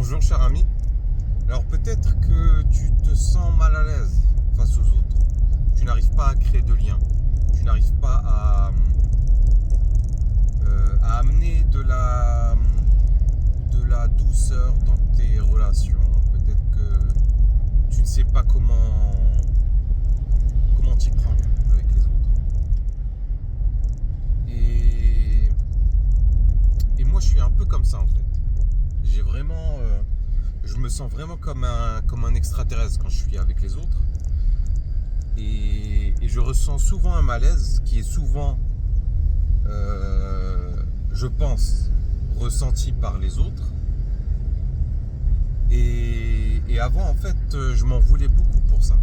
Bonjour cher ami. Alors peut-être que tu te sens mal à l'aise face aux autres. Tu n'arrives pas à créer de lien. Tu n'arrives pas à amener de la douceur dans tes relations. Peut-être que tu ne sais pas comment t'y prendre avec les autres. Et moi je suis un peu comme ça en fait. J'ai vraiment... je me sens vraiment comme un extraterrestre quand je suis avec les autres. Et je ressens souvent un malaise qui est souvent, je pense, ressenti par les autres. Et avant, en fait, je m'en voulais beaucoup pour ça.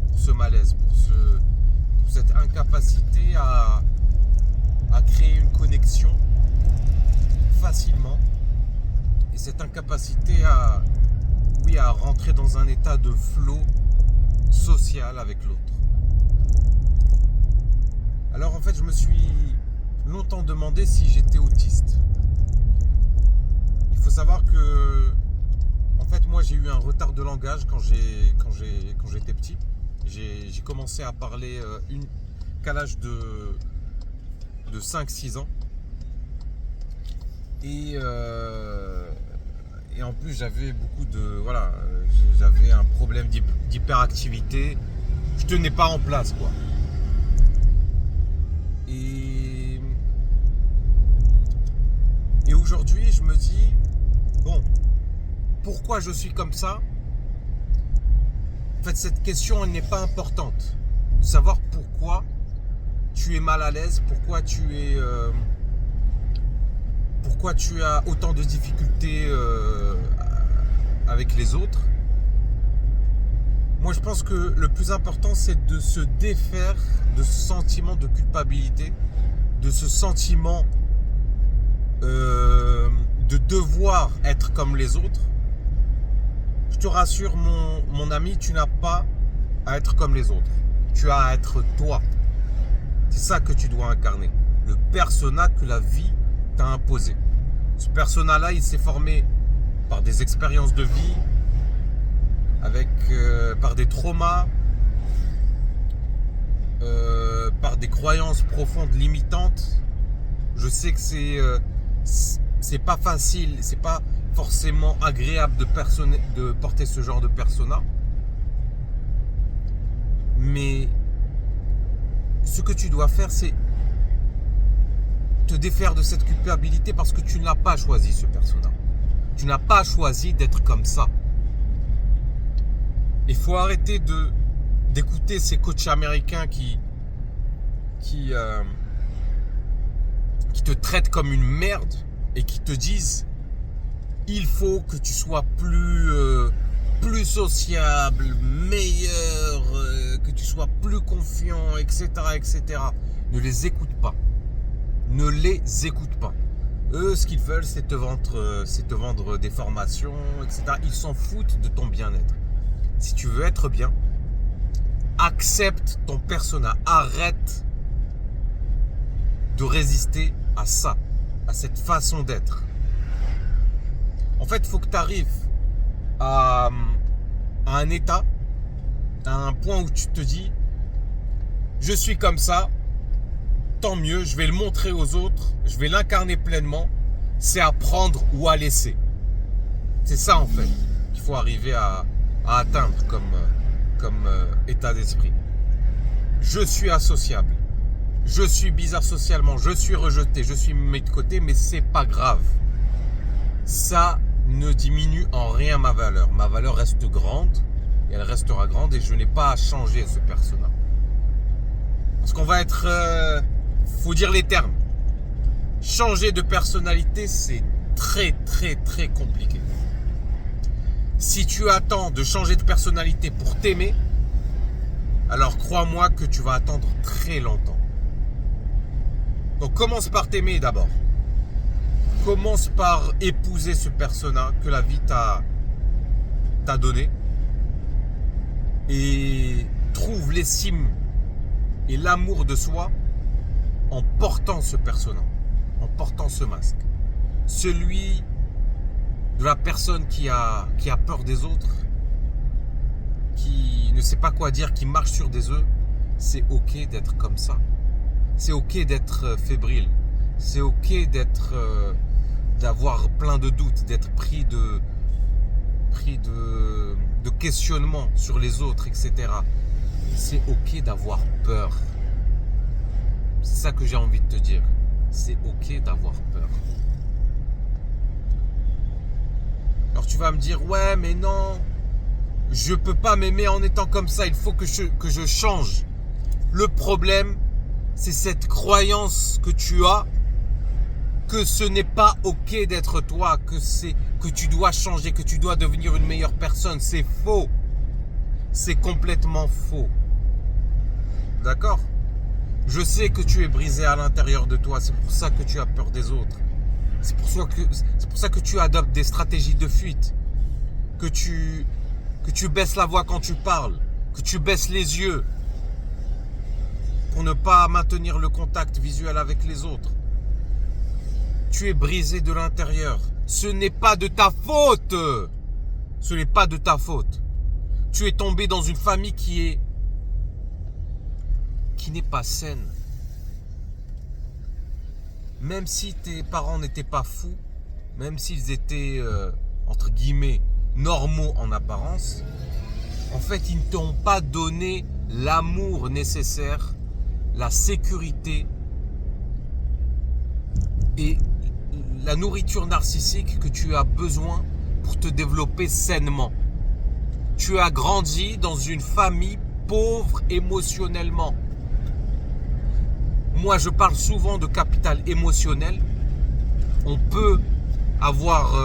Pour ce malaise, pour cette incapacité à créer une connexion facilement. Et cette incapacité à rentrer dans un état de flow social avec l'autre. Alors en fait, je me suis longtemps demandé si j'étais autiste. Il faut savoir que, en fait, moi j'ai eu un retard de langage quand j'étais petit. J'ai commencé à parler qu'à l'âge de 5-6 ans. Et en plus j'avais j'avais un problème d'hyperactivité. Je tenais pas en place quoi. Et aujourd'hui je me dis bon, pourquoi je suis comme ça? En fait cette question elle n'est pas importante. Savoir pourquoi tu es mal à l'aise, pourquoi tu as autant de difficultés avec les autres. Moi je pense que le plus important c'est de se défaire de ce sentiment de culpabilité, de ce sentiment de devoir être comme les autres. Je te rassure mon ami, tu n'as pas à être comme les autres. Tu as à être toi. C'est ça que tu dois incarner. Le persona que la vie t'a imposé. Ce persona-là, il s'est formé par des expériences de vie, par des traumas, par des croyances profondes limitantes. Je sais que c'est pas facile, c'est pas forcément agréable de porter ce genre de persona. Mais ce que tu dois faire, c'est te défaire de cette culpabilité parce que tu n'as pas choisi ce persona. Tu n'as pas choisi d'être comme ça. Il faut arrêter d'écouter ces coachs américains qui te traitent comme une merde et qui te disent il faut que tu sois plus sociable, meilleur, que tu sois plus confiant, etc., etc. Ne les écoute pas. Ne les écoute pas. Eux, ce qu'ils veulent, c'est te vendre des formations, etc. Ils s'en foutent de ton bien-être. Si tu veux être bien, accepte ton persona. Arrête de résister à ça, à cette façon d'être. En fait, il faut que tu arrives à un état, à un point où tu te dis, je suis comme ça, tant mieux, je vais le montrer aux autres, je vais l'incarner pleinement, c'est à prendre ou à laisser. C'est ça en fait qu'il faut arriver à atteindre comme état d'esprit. Je suis associable, je suis bizarre socialement, je suis rejeté, je suis mis de côté, mais c'est pas grave. Ça ne diminue en rien ma valeur. Ma valeur reste grande, et elle restera grande, et je n'ai pas à changer ce personnage. Parce qu'on va être... faut dire les termes. Changer de personnalité, c'est très très très compliqué. Si tu attends de changer de personnalité pour t'aimer, alors crois-moi que tu vas attendre très longtemps. Donc commence par t'aimer d'abord. Commence par épouser ce persona que la vie t'a donné. Et trouve l'estime et l'amour de soi en portant ce persona, en portant ce masque. Celui de la personne qui a peur des autres, qui ne sait pas quoi dire, qui marche sur des œufs, c'est ok d'être comme ça. C'est ok d'être fébrile. C'est ok d'avoir plein de doutes, d'être pris de questionnements sur les autres, etc. C'est ok d'avoir peur. C'est ça que j'ai envie de te dire. C'est ok d'avoir peur. Alors tu vas me dire, ouais mais non, je peux pas m'aimer en étant comme ça, il faut que je change. Le problème, c'est cette croyance que tu as, que ce n'est pas ok d'être toi, que tu dois changer, que tu dois devenir une meilleure personne. C'est faux. C'est complètement faux. D'accord ? Je sais que tu es brisé à l'intérieur de toi, c'est pour ça que tu as peur des autres. C'est pour ça que tu adoptes des stratégies de fuite, que tu baisses la voix quand tu parles, que tu baisses les yeux pour ne pas maintenir le contact visuel avec les autres. Tu es brisé de l'intérieur. Ce n'est pas de ta faute. Ce n'est pas de ta faute. Tu es tombé dans une famille qui n'est pas saine. Même si tes parents n'étaient pas fous, même s'ils étaient, entre guillemets, normaux en apparence, en fait, ils ne t'ont pas donné l'amour nécessaire, la sécurité et la nourriture narcissique que tu as besoin pour te développer sainement. Tu as grandi dans une famille pauvre émotionnellement. Moi, je parle souvent de capital émotionnel. On peut avoir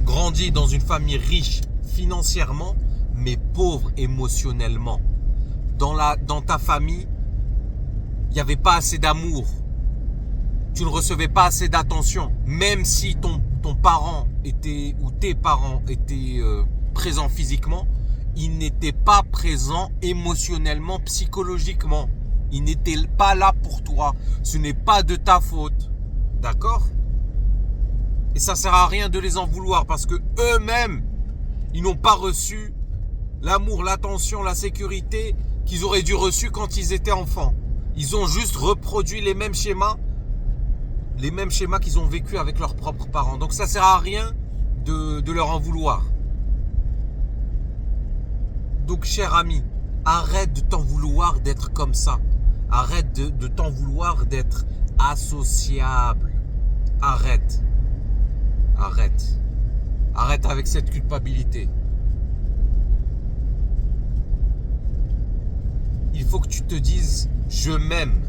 grandi dans une famille riche financièrement, mais pauvre émotionnellement. Dans ta famille, il n'y avait pas assez d'amour. Tu ne recevais pas assez d'attention. Même si ton parent était, ou tes parents étaient présents physiquement, ils n'étaient pas présents émotionnellement, psychologiquement. Ils n'étaient pas là pour toi. Ce n'est pas de ta faute. D'accord ? Et ça sert à rien de les en vouloir parce que eux-mêmes, ils n'ont pas reçu l'amour, l'attention, la sécurité qu'ils auraient dû reçu quand ils étaient enfants. Ils ont juste reproduit les mêmes schémas qu'ils ont vécu avec leurs propres parents. Donc ça sert à rien de leur en vouloir. Donc cher ami, arrête de t'en vouloir d'être comme ça. Arrête de t'en vouloir d'être associable. Arrête. Arrête. Arrête avec cette culpabilité. Il faut que tu te dises, je m'aime.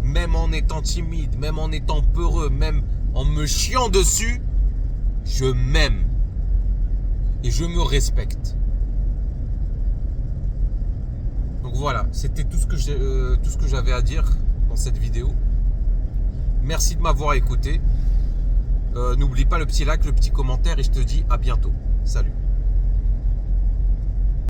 Même en étant timide, même en étant peureux, même en me chiant dessus, je m'aime. Et je me respecte. Donc voilà, c'était tout ce que j'avais à dire dans cette vidéo. Merci de m'avoir écouté. N'oublie pas le petit like, le petit commentaire et je te dis à bientôt. Salut.